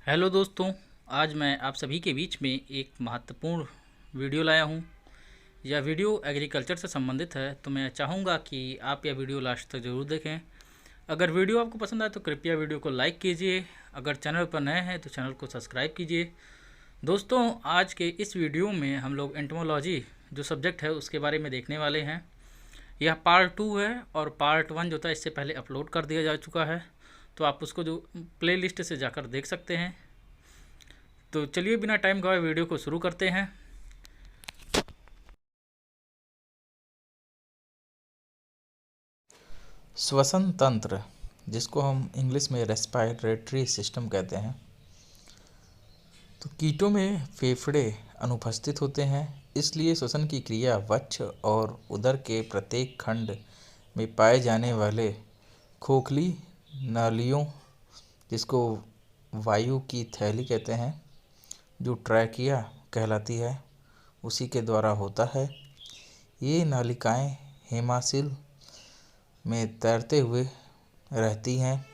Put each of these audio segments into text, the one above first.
Hello दोस्तों। आज मैं आप सभी के बीच में एक महत्वपूर्ण वीडियो लाया हूँ। यह वीडियो एग्रीकल्चर से संबंधित है, तो मैं चाहूँगा कि आप यह वीडियो लास्ट तक ज़रूर देखें। अगर वीडियो आपको पसंद आए तो कृपया वीडियो को लाइक कीजिए। अगर चैनल पर नए हैं तो चैनल को सब्सक्राइब कीजिए। दोस्तों, आज के इस वीडियो में हम लोग एंटोमोलॉजी जो सब्जेक्ट है उसके बारे में देखने वाले हैं। यह पार्ट 2 है और पार्ट 1 जो था इससे पहले अपलोड कर दिया जा चुका है, तो आप उसको जो प्ले लिस्ट से जाकर देख सकते हैं। तो चलिए बिना टाइम गवाए वीडियो को शुरू करते हैं। श्वसन तंत्र, जिसको हम इंग्लिश में रेस्पिरेटरी सिस्टम कहते हैं, तो कीटों में फेफड़े अनुपस्थित होते हैं। इसलिए श्वसन की क्रिया वक्ष और उदर के प्रत्येक खंड में पाए जाने वाले खोखली नालियों, जिसको वायु की थैली कहते हैं, जो ट्रैकिया कहलाती है, उसी के द्वारा होता है। ये नालिकाएं हेमासिल में तैरते हुए रहती हैं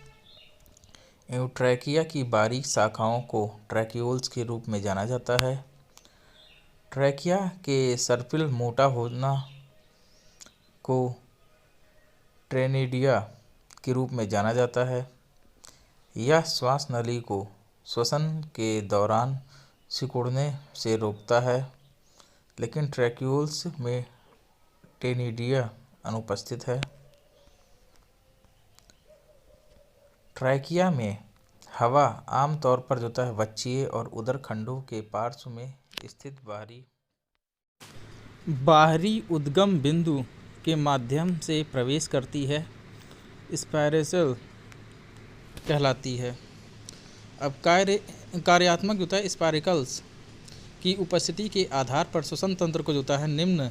एवं ट्रैकिया की बारीक शाखाओं को ट्रैक्यूल्स के रूप में जाना जाता है। ट्रैकिया के सर्पिल मोटा होना को ट्रेनिडिया के रूप में जाना जाता है। यह श्वास नली को श्वसन के दौरान सिकुड़ने से रोकता है, लेकिन ट्रैक्यूल्स में टेनिडिया अनुपस्थित है। ट्रैकिया में हवा आमतौर पर जो है वक्षीय और उदर खंडों के पार्श्व में स्थित बाहरी उद्गम बिंदु के माध्यम से प्रवेश करती है, स्पायरेसल कहलाती है। अब कार्यात्मक जो है स्पारिकल्स की उपस्थिति के आधार पर श्वसन तंत्र को जो है निम्न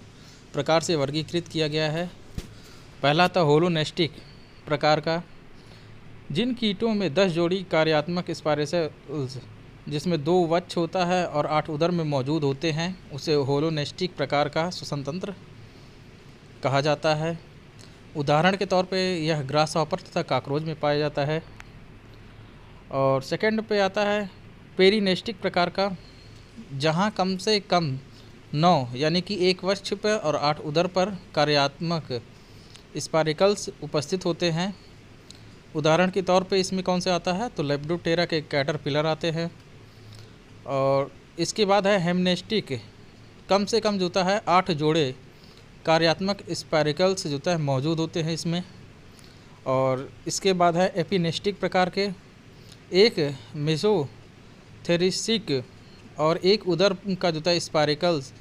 प्रकार से वर्गीकृत किया गया है। पहला था होलोनेस्टिक प्रकार का, जिन कीटों में 10 जोड़ी कार्यात्मक स्पाइरेल्स, जिसमें 2 वक्ष होता है और 8 उदर में मौजूद होते हैं, उसे होलोनेस्टिक प्रकार का श्वसन तंत्र कहा जाता है। उदाहरण के तौर पे यह ग्रास हॉपर तथा कॉकरोच में पाया जाता है। और सेकंड पे आता है पेरिनेस्टिक प्रकार का, जहां कम से कम 9 यानी कि 1 वक्ष पर और 8 उदर पर कार्यात्मक स्पारिकल्स उपस्थित होते हैं। उदाहरण के तौर पे इसमें कौन से आता है, तो लेपिडोप्टेरा के कैटरपिलर आते हैं। और इसके बाद है हेमनेस्टिक, कम से कम जो है 8 जोड़े कार्यात्मक स्पाइरिकल्स जो है मौजूद होते हैं इसमें। और इसके बाद है एपिनेस्टिक प्रकार के, एक मेसोथेरिस्टिक और एक उदर का जो है स्पाइरिकल्स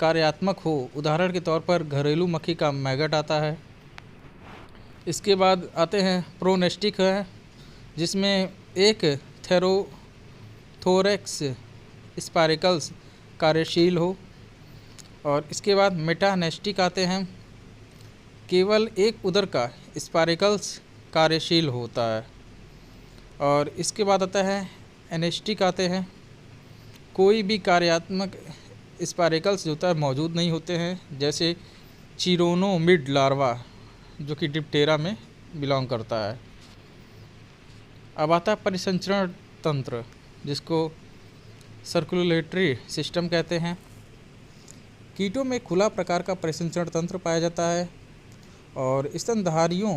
कार्यात्मक हो। उदाहरण के तौर पर घरेलू मक्खी का मैगट आता है। इसके बाद आते हैं प्रोनेस्टिक है, जिसमें एक थोरैक्स स्पाइरिकल्स कार्यशील हो। और इसके बाद मेटानेस्टिक आते हैं, केवल एक उदर का स्पाइरिकल्स कार्यशील होता है। और इसके बाद आता है एनेस्टिक आते हैं, कोई भी कार्यात्मक स्पाइरिकल्स जो है मौजूद नहीं होते हैं, जैसे चिरोनोमिड लार्वा जो कि डिप्टेरा में बिलोंग करता है। अब आता है परिसंचरण तंत्र, जिसको सर्कुलेटरी सिस्टम कहते हैं। कीटों में खुला प्रकार का परिसंचरण तंत्र पाया जाता है और स्तनधारियों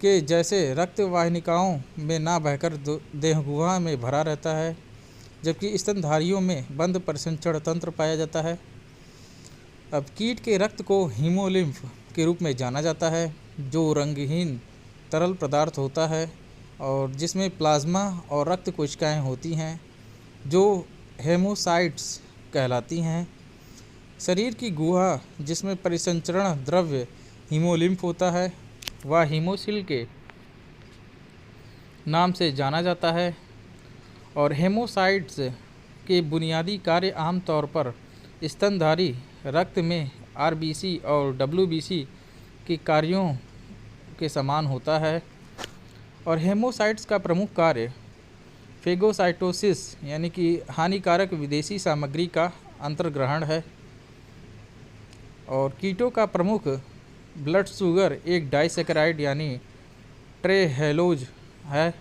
के जैसे रक्त वाहिनिकाओं में ना बहकर देहगुहा में भरा रहता है, जबकि स्तनधारियों में बंद परिसंचरण तंत्र पाया जाता है। अब कीट के रक्त को हीमोलिम्फ के रूप में जाना जाता है, जो रंगहीन तरल पदार्थ होता है और जिसमें प्लाज्मा और रक्त कोशिकाएं होती हैं, जो हेमोसाइट्स कहलाती हैं। शरीर की गुहा जिसमें परिसंचरण द्रव्य हीमोलिम्फ होता है, वह हीमोसिल के नाम से जाना जाता है। और हेमोसाइट्स के बुनियादी कार्य आमतौर पर स्तनधारी रक्त में आरबीसी और डब्ल्यूबीसी के कार्यों के समान होता है। और हेमोसाइट्स का प्रमुख कार्य फेगोसाइटोसिस यानी कि हानिकारक विदेशी सामग्री का अंतर्ग्रहण है। और कीटों का प्रमुख ब्लड शुगर एक डाइसैकेराइड यानी ट्रेहेलोज है।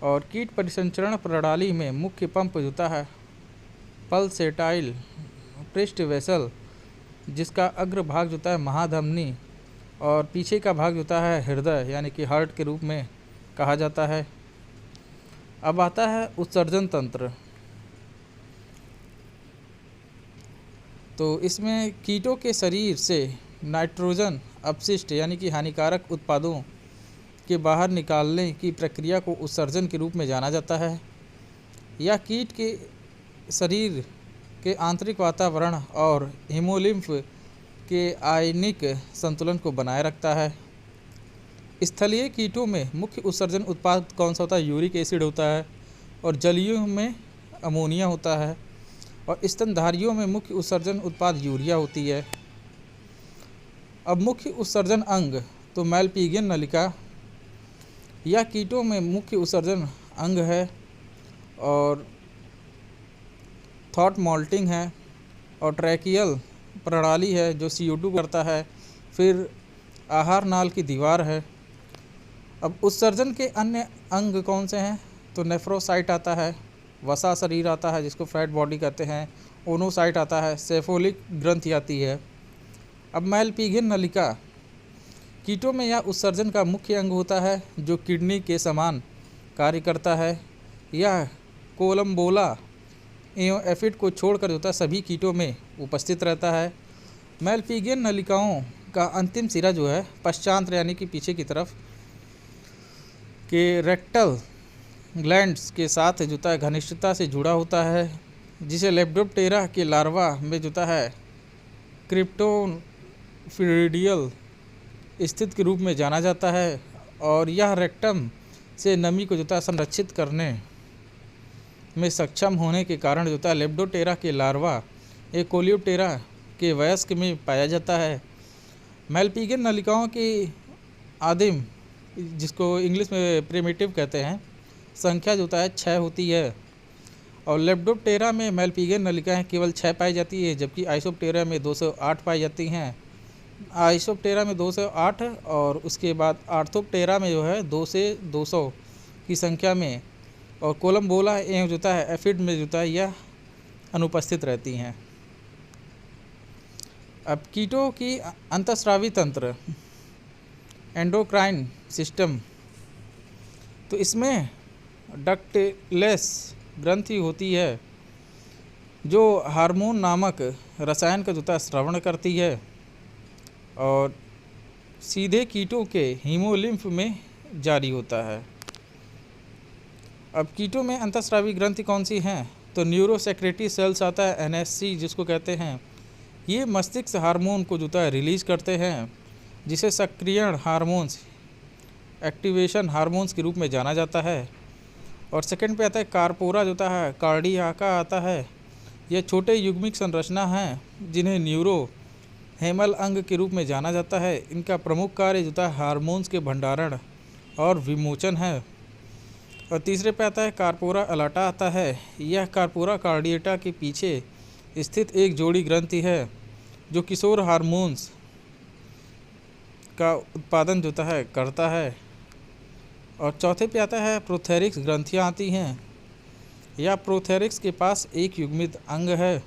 और कीट परिसंचरण प्रणाली में मुख्य पंप होता है पल्सेटाइल पृष्ठ वेसल, जिसका अग्र भाग होता है महाधमनी और पीछे का भाग होता है हृदय यानी कि हार्ट के रूप में कहा जाता है। अब आता है उत्सर्जन तंत्र। तो इसमें कीटों के शरीर से नाइट्रोजन अपशिष्ट यानी कि हानिकारक उत्पादों के बाहर निकालने की प्रक्रिया को उत्सर्जन के रूप में जाना जाता है। यह कीट के शरीर के आंतरिक वातावरण और हीमोलिम्फ के आयनिक संतुलन को बनाए रखता है। स्थलीय कीटों में मुख्य उत्सर्जन उत्पाद कौन सा होता है? यूरिक एसिड होता है, और जलीयों में अमोनिया होता है, और स्तनधारियों में मुख्य उत्सर्जन उत्पाद यूरिया होती है। अब मुख्य उत्सर्जन अंग, तो मैलपीगियन नलिका यह कीटों में मुख्य उत्सर्जन अंग है, और थॉट मोल्टिंग है, और ट्रैकियल प्रणाली है जो CO2 करता है, फिर आहार नाल की दीवार है। अब उत्सर्जन के अन्य अंग कौन से हैं? तो नेफ्रोसाइट आता है, वसा शरीर आता है जिसको फैट बॉडी कहते हैं, ओनोसाइट आता है, सेफोलिक ग्रंथि आती है। अब मैलपीगियन नलिका कीटों में यह उत्सर्जन का मुख्य अंग होता है जो किडनी के समान कार्य करता है। यह कोलम्बोला एवं एफिड को छोड़कर होता है सभी कीटों में उपस्थित रहता है। मैलपीगियन नलिकाओं का अंतिम सिरा जो है पश्चांत्र यानी कि पीछे की तरफ के रेक्टल ग्लैंड्स के साथ जुता है घनिष्ठता से जुड़ा होता है, जिसे लेप्डोप्टेरा के लार्वा में जुता है क्रिप्टोफिरिडियल स्थित के रूप में जाना जाता है। और यह रेक्टम से नमी को जुता संरक्षित करने में सक्षम होने के कारण जुता लेप्डोप्टेरा के लार्वा एक कोलियोप्टेरा के वयस्क में पाया जाता है। मैलपीगियन नलिकाओं की आदिम, जिसको इंग्लिश में प्रिमिटिव कहते हैं, संख्या जो है 6 होती है, और लेप्डोप्टेरा में मैलपीगियन नलिकाएं केवल 6 पाई जाती है, जबकि आइसोप्टेरा में 208 पाई जाती हैं। आइसोप्टेरा में 208 और उसके बाद आर्थोप्टेरा में जो है 2 से 200 की संख्या में, और कोलम्बोला एवं जुता है एफिड में जुता है यह अनुपस्थित रहती हैं। अब कीटों की अंतःस्रावी तंत्र, एंडोक्राइन सिस्टम, तो इसमें डक्टिलेस ग्रंथि होती है जो हार्मोन नामक रसायन का जुता स्रावण करती है और सीधे कीटों के हीमोलिम्फ में जारी होता है। अब कीटों में अंतःस्रावी ग्रंथि कौन सी हैं? तो न्यूरोसेक्रेटरी सेल्स आता है, NSC जिसको कहते हैं। ये मस्तिष्क हार्मोन को जुता है रिलीज करते हैं, जिसे सक्रियण हार्मोन्स, एक्टिवेशन हार्मोन्स के रूप में जाना जाता है। और सेकंड पे आता है कार्पोरा जो होता है, कार्डियाका आता है। यह छोटे युग्मिक संरचना हैं जिन्हें न्यूरो हेमल अंग के रूप में जाना जाता है। इनका प्रमुख कार्य जो होता है हार्मोन्स के भंडारण और विमोचन है। और तीसरे पे आता है कार्पोरा अलाटा आता है। यह कार्पोरा कार्डिएटा के पीछे स्थित एक जोड़ी ग्रंथि है जो किशोर हार्मोन्स का उत्पादन जो है करता है। और चौथे पे आता है प्रोथेरिक्स ग्रंथियाँ आती हैं। यह प्रोथेरिक्स के पास एक युग्मित अंग है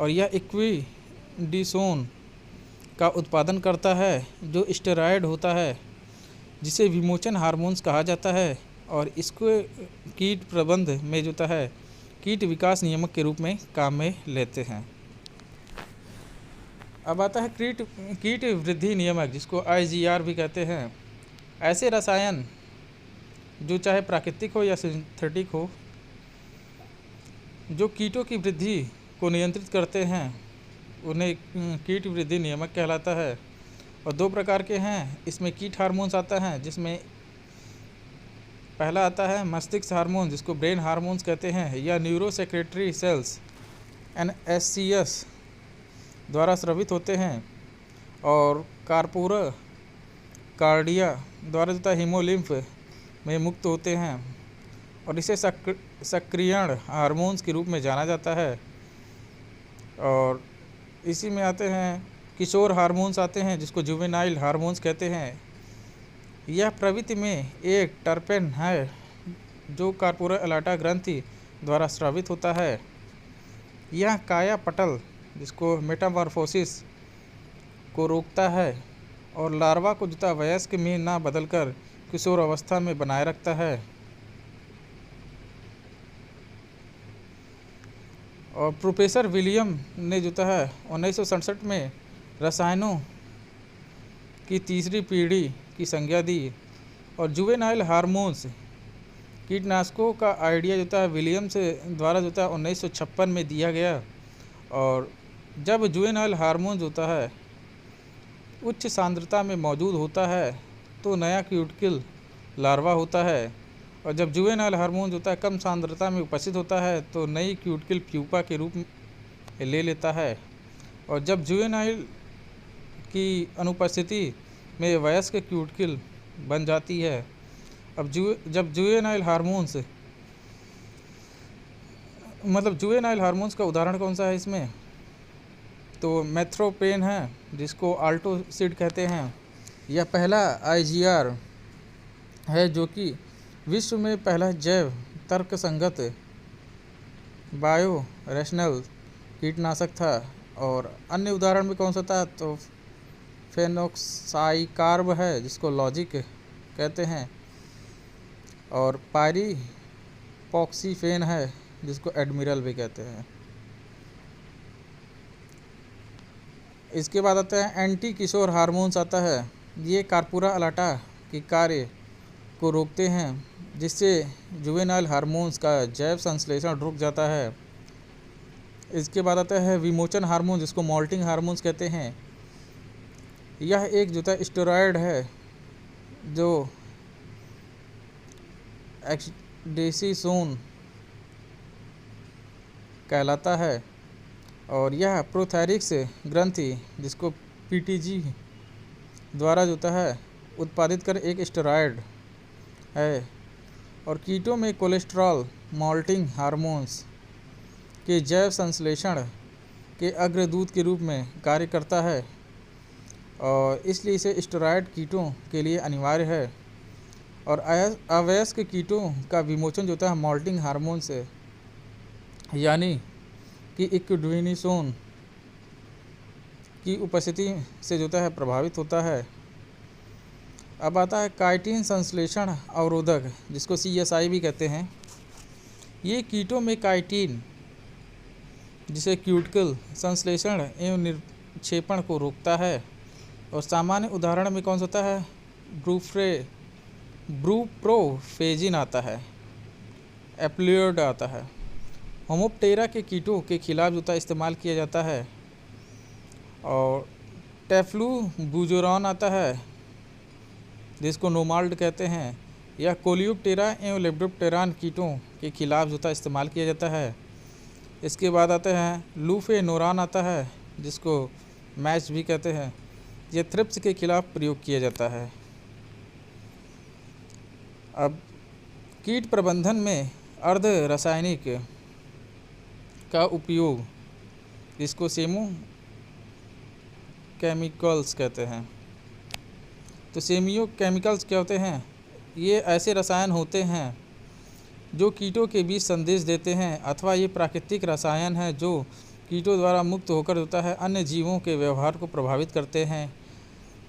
और यह इक्विडिसोन का उत्पादन करता है जो स्टेरॉयड होता है, जिसे विमोचन हार्मोन्स कहा जाता है। और इसको कीट प्रबंध में जो है कीट विकास नियामक के रूप में काम में लेते हैं। अब आता है कीट वृद्धि नियामक, जिसको IGR भी कहते हैं। ऐसे रसायन जो चाहे प्राकृतिक हो या सिंथेटिक हो, जो कीटों की वृद्धि को नियंत्रित करते हैं, उन्हें कीट वृद्धि नियामक कहलाता है। और 2 प्रकार के हैं इसमें कीट हार्मोन्स आता है, जिसमें पहला आता है मस्तिष्क हार्मोन जिसको ब्रेन हार्मोन्स कहते हैं, या न्यूरोसेक्रेटरी सेल्स NSCS द्वारा स्रावित होते हैं। और कार्पोरा कार्डिया द्वारा जो हीमोलिम्फ में मुक्त होते हैं और इसे सक्रियण हार्मोन्स के रूप में जाना जाता है। और इसी में आते हैं किशोर हार्मोन्स आते हैं, जिसको जुवेनाइल हार्मोन्स कहते हैं। यह प्रवृत्ति में एक टर्पेन है जो कार्पोरा अलाटा ग्रंथि द्वारा स्रावित होता है। यह काया पटल जिसको मेटामॉर्फोसिस को रोकता है और लार्वा को जुता वयस्क में ना बदलकर किशोर अवस्था में बनाए रखता है। और प्रोफेसर विलियम ने जो है 1967 में रसायनों की तीसरी पीढ़ी की संज्ञा दी और जुवेनाइल हार्मोन्स कीटनाशकों का आइडिया जो है विलियम से द्वारा जो है 1956 में दिया गया। और जब जुवेनाइल हार्मोन्स होता है उच्च सांद्रता में मौजूद होता है तो नया क्यूटिकल लार्वा होता है, और जब जुवेनाइल हार्मोन होता है कम सांद्रता में उपस्थित होता है तो नई क्यूटिकल प्यूपा के रूप में ले लेता है। और जब जुवेनाइल की अनुपस्थिति में वयस्क क्यूटिकल बन जाती है। अब जब जुवेनाइल हार्मोन्स जुवेनाइल हार्मोन्स का उदाहरण कौन सा है इसमें, तो मेथ्रोपेन है जिसको आल्टोसिड कहते हैं। यह पहला IGR है जो कि विश्व में पहला जैव तर्कसंगत बायो रैशनल कीटनाशक था। और अन्य उदाहरण में कौन सा था, तो फेनोक्साइकार्ब है जिसको लॉजिक कहते हैं, और पायरीपॉक्सीफेन है जिसको एडमिरल भी कहते हैं। इसके बाद आता है एंटी किशोर हार्मोन्स आता है। ये कार्पोरा अलाटा के कार्य को रोकते हैं जिससे जुवेनाइल हार्मोन्स का जैव संश्लेषण रुक जाता है। इसके बाद आता है विमोचन हार्मोन जिसको मॉल्टिंग हार्मोन्स कहते हैं। यह एक जो है स्टेरॉयड है जो एक्सडेसिसोन कहलाता है, और यह प्रोथायरिक्स ग्रंथि जिसको PTG द्वारा जो है उत्पादित कर एक स्टेरॉयड है। और कीटों में कोलेस्ट्रॉल मॉल्टिंग हार्मोन्स के जैव संश्लेषण के अग्रदूत के रूप में कार्य करता है, और इसलिए इसे स्टेरॉयड कीटों के लिए अनिवार्य है। और अवयस्क कीटों का विमोचन जो है मॉल्टिंग हार्मोन से यानी कि इक्विडोनिसोन की उपस्थिति से जो है प्रभावित होता है। अब आता है काइटिन संश्लेषण अवरोधक जिसको CSI भी कहते हैं। ये कीटों में काइटिन जिसे क्यूटिकल संश्लेषण एवं निक्षेपण को रोकता है। और सामान्य उदाहरण में कौन सा होता है, ब्रूप्रोफेजिन आता है, एप्लियोड आता है। होमोप्टेरा के कीटों के खिलाफ जूता इस्तेमाल किया जाता है। और टेफ्लूबुजुरॉन आता है जिसको नोमाल्ड कहते हैं। यह कोलियोप्टेरा एवं लेप्डोप्टेरान कीटों के खिलाफ जूता इस्तेमाल किया जाता है। इसके बाद आते हैं लूफेनोरान आता है जिसको मैच भी कहते हैं। यह थ्रिप्स के खिलाफ प्रयोग किया जाता है। अब कीट प्रबंधन में अर्ध रासायनिक का उपयोग जिसको सेमो केमिकल्स कहते हैं। तो सेमियो केमिकल्स क्या होते हैं, ये ऐसे रसायन होते हैं जो कीटों के बीच संदेश देते हैं, अथवा ये प्राकृतिक रसायन है जो कीटों द्वारा मुक्त होकर होता है अन्य जीवों के व्यवहार को प्रभावित करते हैं।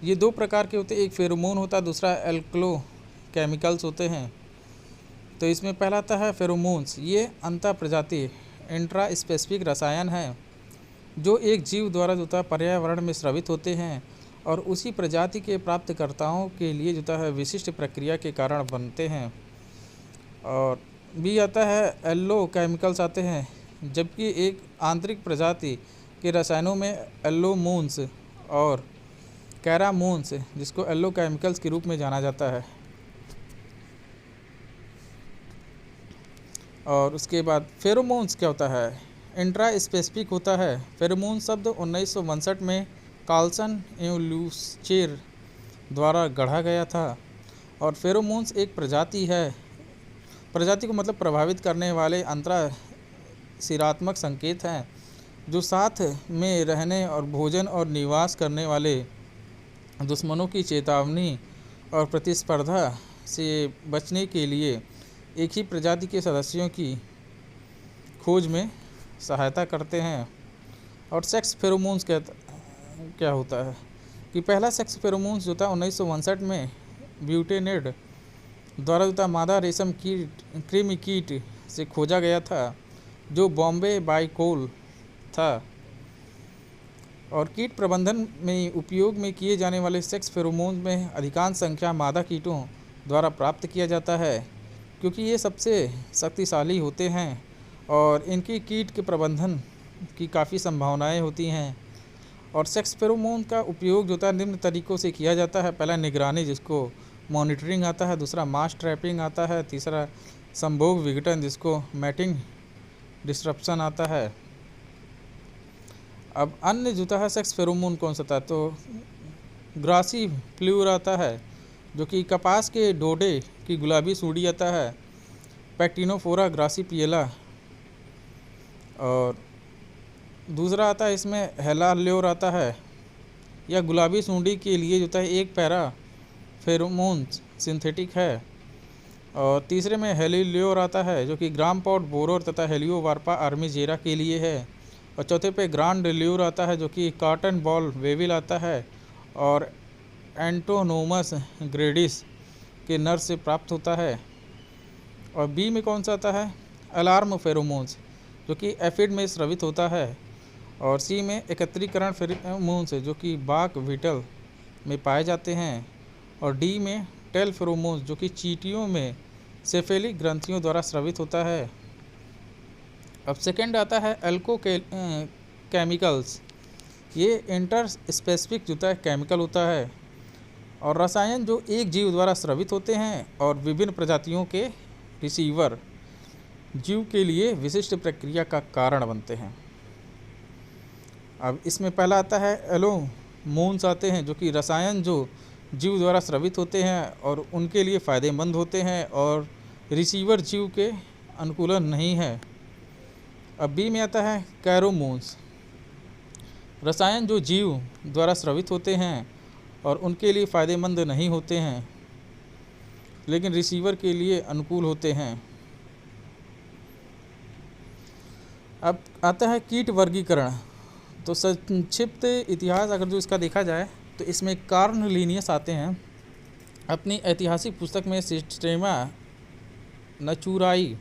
ये दो प्रकार के होते हैं, एक फेरोमोन होता है, दूसरा एल्क्लो केमिकल्स होते हैं। तो इसमें पहला आता है फेरोमोन्स। ये अंतर प्रजाति इंट्रा स्पेसिफिक रसायन है जो एक जीव द्वारा जो है पर्यावरण में स्रावित होते हैं और उसी प्रजाति के प्राप्तकर्ताओं के लिए जो है विशिष्ट प्रक्रिया के कारण बनते हैं। और भी आता है एल्लो केमिकल्स आते हैं, जबकि एक आंतरिक प्रजाति के रसायनों में एल्लोमोन्स और कैरामोन्स जिसको एल्लो केमिकल्स के रूप में जाना जाता है। और उसके बाद फेरोमोन्स क्या होता है, इंट्रा स्पेसिफिक होता है। फेरोमोन शब्द 1962 में कार्लसन एवं लूस्चेर द्वारा गढ़ा गया था। और फेरोमोन्स एक प्रजाति को मतलब प्रभावित करने वाले अंतराशिरात्मक संकेत हैं जो साथ में रहने और भोजन और निवास करने वाले दुश्मनों की चेतावनी और प्रतिस्पर्धा से बचने के लिए एक ही प्रजाति के सदस्यों की खोज में सहायता करते हैं। और सेक्स फेरोमोन्स क्या होता है कि पहला सेक्स फेरोमोन्स जो था 1959 में ब्यूटेनेड द्वारा जो था मादा रेशम कीट कृमि कीट से खोजा गया था, जो बॉम्बे बाइकोल था। और कीट प्रबंधन में उपयोग में किए जाने वाले सेक्स फेरोमोन्स में अधिकांश संख्या मादा कीटों द्वारा प्राप्त किया जाता है, क्योंकि ये सबसे शक्तिशाली होते हैं और इनकी कीट के प्रबंधन की काफ़ी संभावनाएं होती हैं। और सेक्स फेरोमोन का उपयोग जो था निम्न तरीक़ों से किया जाता है। पहला निगरानी, जिसको मॉनिटरिंग आता है। दूसरा मास ट्रैपिंग आता है। तीसरा संभोग विघटन, जिसको मैटिंग डिस्ट्रप्शन आता है। अब अन्य जो है सेक्स फेरोमोन कौन सा था, तो ग्रासी फ्लूर आता है, जो कि कपास के डोडे की गुलाबी सूढ़ी आता है। पैक्टिनोफोरा ग्रासीपिएला। और दूसरा आता है इसमें हेलाल्योर आता है। यह गुलाबी सूंडी के लिए जो है एक पैरा फेरोमोन सिंथेटिक है। और तीसरे में हेलिल्योर आता है, जो कि ग्राम पॉट बोरोर तथा हेलियोवार्पा आर्मीजेरा के लिए है। और चौथे पे ग्रांड ल्यूर आता है, जो कि कॉटन बॉल वेविल आता है और एंटोनोमस ग्रेडिस के नर से प्राप्त होता है। और बी में कौन सा आता है, अलार्म फेरोमोन्स, जो कि एफिड में स्रावित होता है। और सी में एकत्रीकरण फेरोमोन्स, जो कि बाक बीटल में पाए जाते हैं। और डी में टेल फेरोमोन्स, जो कि चींटियों में सेफेलिक ग्रंथियों द्वारा स्रावित होता है। अब सेकेंड आता है केमिकल्स। ये इंटर स्पेसिफिक जो है केमिकल होता है और रसायन जो एक जीव द्वारा स्रावित होते हैं और विभिन्न प्रजातियों के रिसीवर जीव के लिए विशिष्ट प्रक्रिया का कारण बनते हैं। अब इसमें पहला आता है एलोमोन्स आते हैं, जो कि रसायन जो जीव द्वारा स्रावित होते हैं और उनके लिए फ़ायदेमंद होते हैं और रिसीवर जीव के अनुकूलन नहीं है। अब बी में आता है कैरोमोन्स। रसायन जो जीव द्वारा स्रावित होते हैं और उनके लिए फ़ायदेमंद नहीं होते हैं, लेकिन रिसीवर के लिए अनुकूल होते हैं। अब आता है कीट वर्गीकरण। तो संक्षिप्त इतिहास अगर जो इसका देखा जाए तो इसमें कार्नलिनियस आते हैं। अपनी ऐतिहासिक पुस्तक में सिस्टेमा नचुराई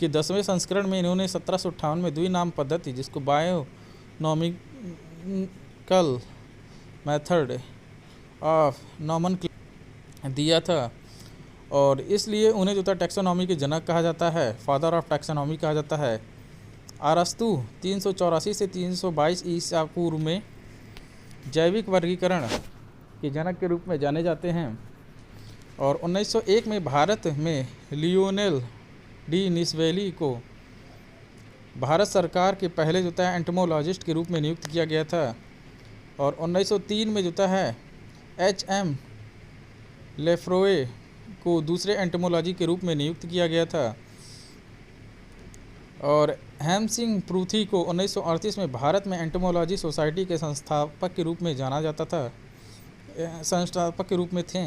के 10वें संस्करण में इन्होंने 1758 में द्विनाम पद्धति, जिसको बायोनॉमिकल मेथड ऑफ नॉमेनक्लेचर दिया था। और इसलिए उन्हें जो था टैक्सोनॉमी के जनक कहा जाता है, फादर ऑफ टैक्सोनॉमी कहा जाता है। अरस्तु 384 से 322 ईसा पूर्व में जैविक वर्गीकरण के जनक के रूप में जाने जाते हैं। और 1901 में भारत में लियोनेल डी निस्वेली को भारत सरकार के पहले जो है एंटोमोलॉजिस्ट के रूप में नियुक्त किया गया था। और 1903 में जो है HM लेफ्रोए को दूसरे एंटोमोलॉजी के रूप में नियुक्त किया गया था। और हेमसिंह पृथ्वी को 1938 में भारत में एंटोमोलॉजी सोसाइटी के संस्थापक के रूप में जाना जाता था, संस्थापक के रूप में थे।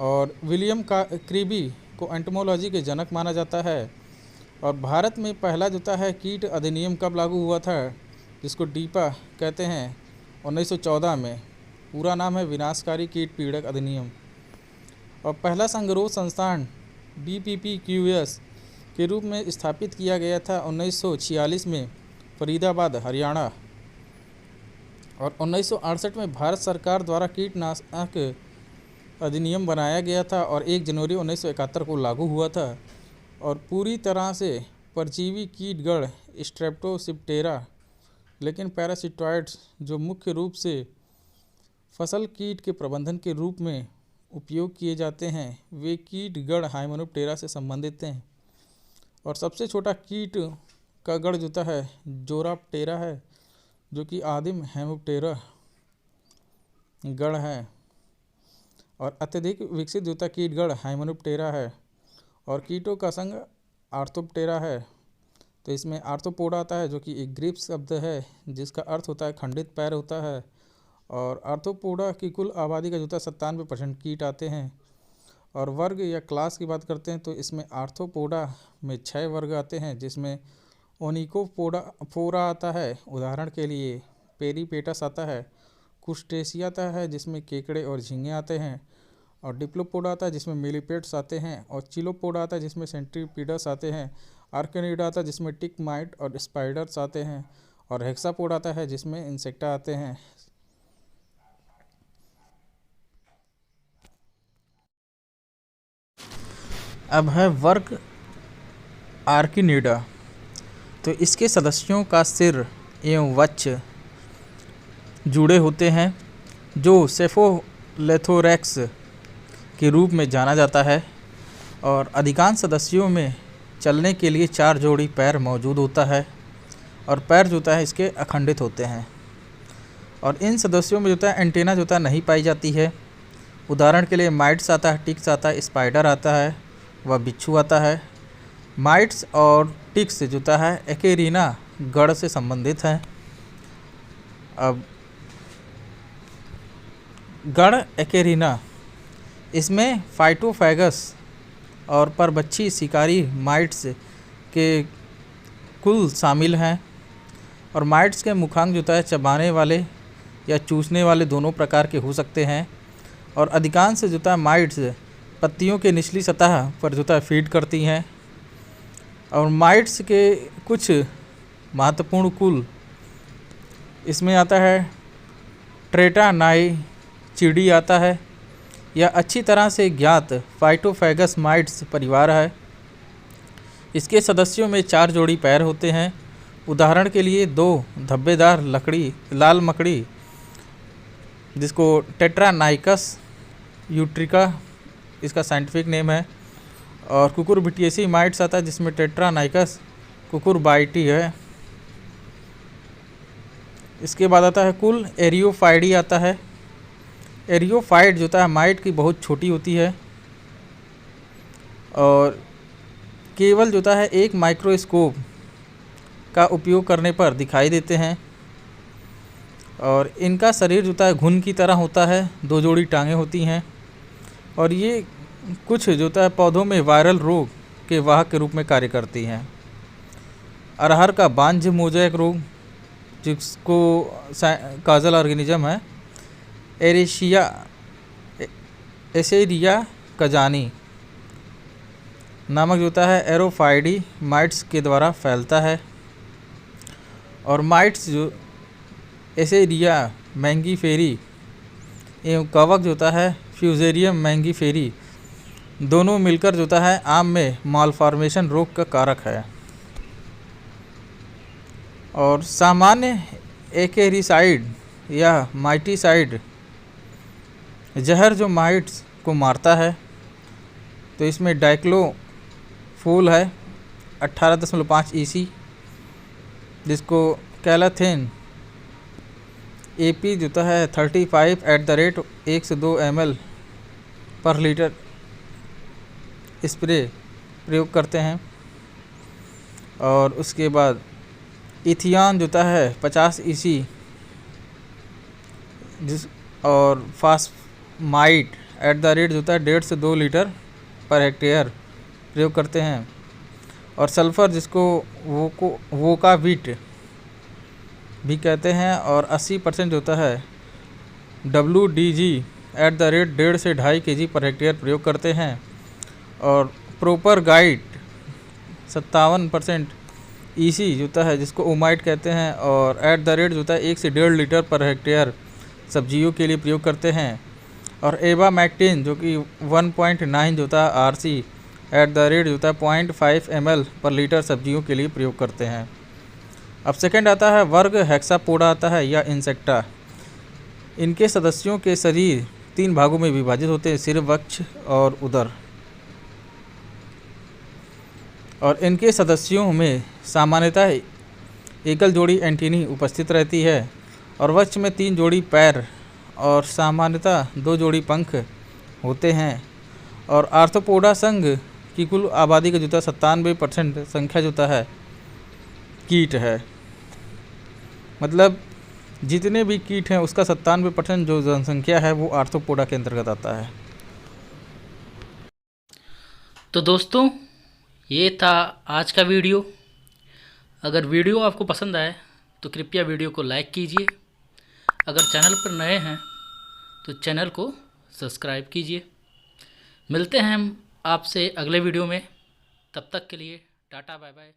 और विलियम क्रीबी को एंटोमोलॉजी के जनक माना जाता है। और भारत में पहला जो है कीट अधिनियम कब लागू हुआ था, जिसको डीपा कहते हैं, 1914 में। पूरा नाम है विनाशकारी कीट पीड़क अधिनियम। और पहला संगरोध संस्थान BPPQS के रूप में स्थापित किया गया था 1946 में फरीदाबाद, हरियाणा। और 1968 में भारत सरकार द्वारा कीटनाशक अधिनियम बनाया गया था और 1 जनवरी 1971 को लागू हुआ था। और पूरी तरह से परजीवी कीटगण स्ट्रेप्टोसिप्टेरा, लेकिन पैरासिटॉइड्स जो मुख्य रूप से फसल कीट के प्रबंधन के रूप में उपयोग किए जाते हैं, वे कीटगण हाइमेनोप्टेरा से संबंधित हैं। और सबसे छोटा कीट का गण जो है जोराप्टेरा है, जो कि आदिम हेमोप्टेरा गण है। और अत्यधिक विकसित जो कीट गण हाइमेनोप्टेरा है। और कीटों का संघ आर्थोप्टेरा है। तो इसमें आर्थोपोडा आता है, जो कि एक ग्रीक शब्द है जिसका अर्थ होता है खंडित पैर होता है। और आर्थोपोडा की कुल आबादी का जो 97% कीट आते हैं। और वर्ग या क्लास की बात करते हैं तो इसमें आर्थ्रोपोडा में 6 वर्ग आते हैं, जिसमें ओनिकोपोडा आता है, उदाहरण के लिए पेरीपेटस आता है। क्रुस्टेशिया आता है जिसमें केकड़े और झींगे आते हैं। और डिप्लोपोडा आता है जिसमें मिलीपेड्स आते हैं। और चिलोपोडा आता है जिसमें सेंट्रीपीडस आते हैं। आर्कनिडा आता है जिसमें टिक माइट और स्पाइडर्स आते हैं। और हेक्सापोडा आता है जिसमें इंसेक्टा आते हैं। अब है वर्ग आर्किनिडा। तो इसके सदस्यों का सिर एवं वक्ष जुड़े होते हैं, जो सेफोलेथोरैक्स के रूप में जाना जाता है। और अधिकांश सदस्यों में चलने के लिए 4 जोड़ी पैर मौजूद होता है, और पैर जो होता है इसके अखंडित होते हैं। और इन सदस्यों में जो होता है एंटेना जो होता है नहीं पाई जाती है। उदाहरण के लिए माइट्स आता है, टिक्स आता है, स्पाइडर आता है, वह बिच्छू आता है। माइट्स और टिक्स जो होता है एकेरिना गण से संबंधित है। अब गण एकेरिना, इसमें फाइटोफैगस और परभक्षी शिकारी माइट्स के कुल शामिल हैं। और माइट्स के मुखांग जो होता है चबाने वाले या चूसने वाले दोनों प्रकार के हो सकते हैं। और अधिकांश जो होता है माइट्स पत्तियों के निचली सतह पर जो होता है फीड करती हैं। और माइट्स के कुछ महत्वपूर्ण कुल इसमें आता है ट्रेटानाइचिडी आता है। यह अच्छी तरह से ज्ञात फाइटोफैगस माइट्स परिवार है। इसके सदस्यों में 4 जोड़ी पैर होते हैं। उदाहरण के लिए 2 धब्बेदार लाल मकड़ी जिसको टेट्रानाइकस यूट्रिका इसका साइंटिफिक नेम है। और कुकुरबिटेसी माइट्स आता है जिसमें टेट्रानाइकस कुकुरबाइटी है। इसके बाद आता है कुल एरियोफाइडी आता है। एरियोफाइट जो होता है माइट की बहुत छोटी होती है और केवल जो होता है एक माइक्रोस्कोप का उपयोग करने पर दिखाई देते हैं। और इनका शरीर जो होता है घुन की तरह होता है, 2 जोड़ी टांगें होती हैं। और ये कुछ जो होता है पौधों में वायरल रोग के वाहक के रूप में कार्य करती हैं। अरहर का बांझ मोज़ेक रोग जिसको काजल ऑर्गेनिज्म है एसेरिया कजानी नामक जो होता है एरोफाइडी माइट्स के द्वारा फैलता है। और माइट्स जो एसेरिया मैंगीफेरी एवं कवक जो होता है फ्यूजेरियम मैंगीफेरी दोनों मिलकर जो होता है आम में मालफॉर्मेशन रोग का कारक है। और सामान्य एकेरिसाइड या माइटिसाइड जहर जो माइट्स को मारता है, तो इसमें डाइक्लोफोल है 18.5 EC, जिसको कैलाथेन AP जो होता है 35 @ 1 से 2 ml पर लीटर स्प्रे प्रयोग करते हैं। और उसके बाद इथियान जो होता है 50 EC और फास्माइट @ जो होता है 1.5 से 2 लीटर पर हेक्टेयर प्रयोग करते हैं। और सल्फ़र जिसको वोकावीट भी कहते हैं और 80% जो होता है WDG @ 1.5 से 2.5 kg पर हेक्टेयर प्रयोग करते हैं। और प्रॉपर गाइड 57% EC जो होता है जिसको ओमाइट कहते हैं और @ जो होता है 1 से 1.5 लीटर पर हेक्टेयर सब्जियों के लिए प्रयोग करते हैं। और एबामैक्टिन जो कि 1.9 जो होता है RC @ जो होता है 0.5 ml पर लीटर सब्जियों के लिए प्रयोग करते हैं। अब सेकंड आता है वर्ग हेक्सापोडा आता है या इंसेक्टा। इनके सदस्यों के शरीर 3 भागों में विभाजित होते हैं, सिर, वक्ष और उदर। और इनके सदस्यों में सामान्यतः एकल जोड़ी एंटीनी उपस्थित रहती है। और वक्ष में 3 जोड़ी पैर और सामान्यतः 2 जोड़ी पंख होते हैं। और आर्थ्रोपोडा संघ की कुल आबादी का जो होता है 97% संख्या जो होता है कीट है। मतलब जितने भी कीट हैं उसका 97% जो जनसंख्या है वो आर्थ्रोपोडा के अंतर्गत आता है। तो दोस्तों, ये था आज का वीडियो। अगर वीडियो आपको पसंद आए तो कृपया वीडियो को लाइक कीजिए। अगर चैनल पर नए हैं तो चैनल को सब्सक्राइब कीजिए। मिलते हैं हम आपसे अगले वीडियो में। तब तक के लिए टाटा बाय बाय।